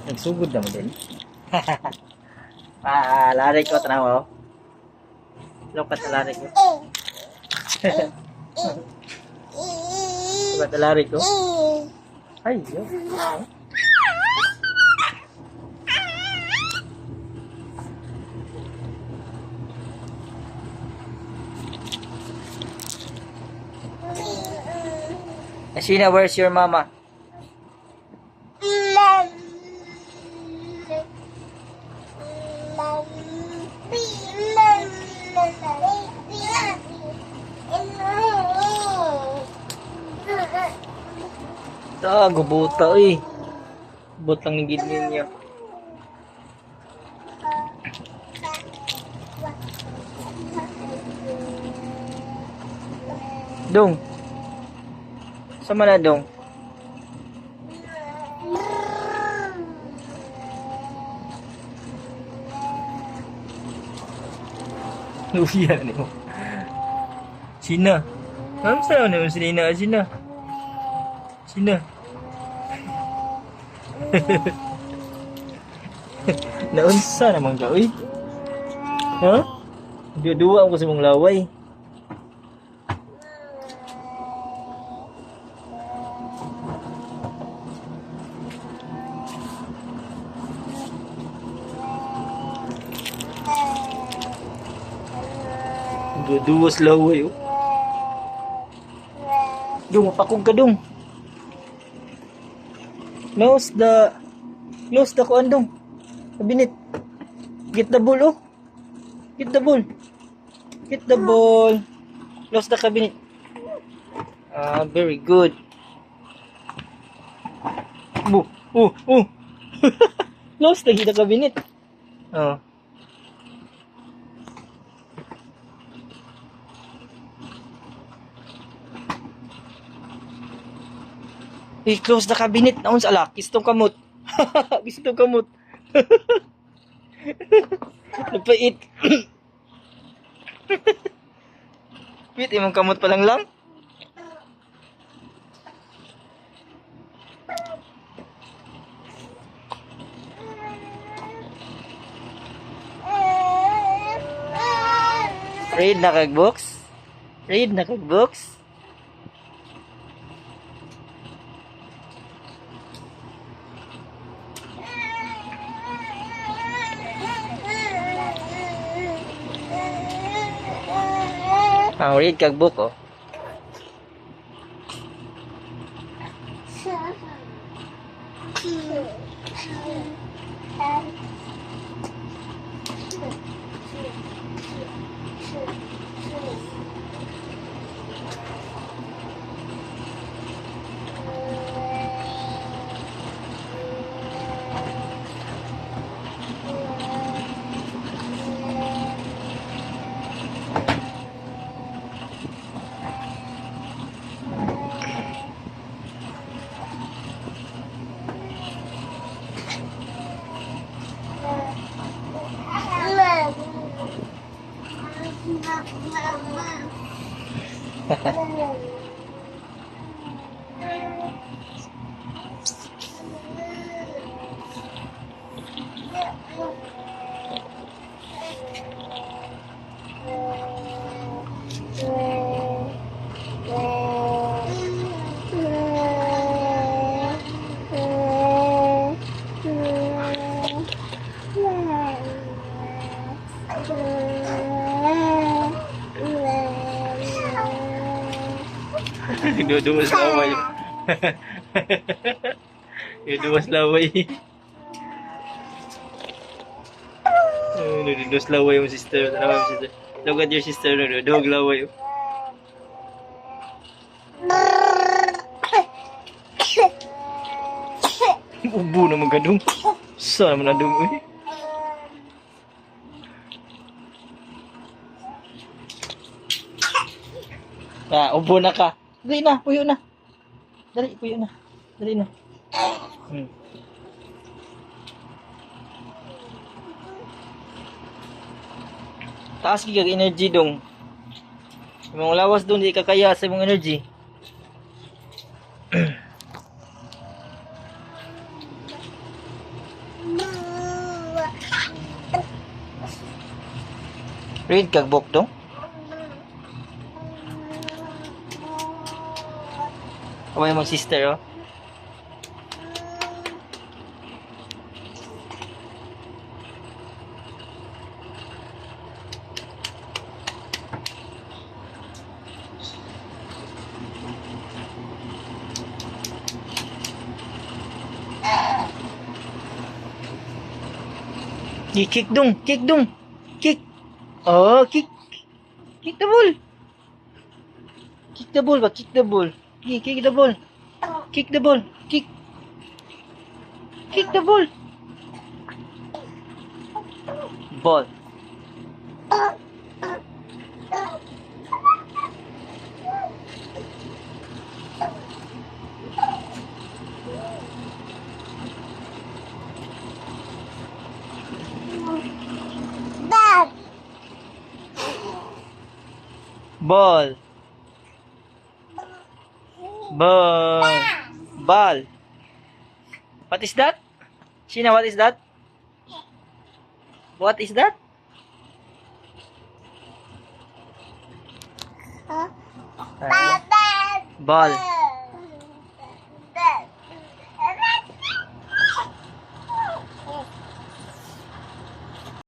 Nagsugod naman din. Lari ko, tanaw. Lokat na lari ko. Lokat na lari ko. Ay, yun. Ashina, where's your mama? Gubuta eh. Bot lang ng gidnin niya. Dong. Sama na dong. Uyan ni mo. Sina. Ano sa'yo na yung Sina? Sina. Sina. Naunsa naman ka, uy. Ha? Dua-dua ako sa mong laway. Dua-dua sa laway, oh. Dong, mapakog ka, dong. Close the kuan, dong. Kabinet. Get the ball, oh. Get the ball. Get the ball. Close the cabinet. Very good. Close the cabinet. Oh. Close the cabinet. Naon sa alak. Gistong kamot. Gistong kamot. Nagpait. Wait, imong kamot pa lang. Read na kag books. Read na kag books. Read kag book, oh. Duwas laway. Duwas laway. Duwas laway yung sister. Look at your sister. Dog laway. Ubo naman gadong. Saan naman na dong, eh? Ubo na ka. Dali na, puyo na. Dali, puyo na. Dali na. Taas kig energy dong. Imong lawas dong di ka kaya sa imong energy. Read kag book dong. Away mong sister oh. Kick dong, kick dong. Kick. Oh, kick. Kick the ball. Kick the ball ba? Kick the ball. Kick the ball. Kick the ball. Kick. Kick the ball. Ball. Ball. Ball. Ball. What is that? Sheena, what is that? What is that? Ball.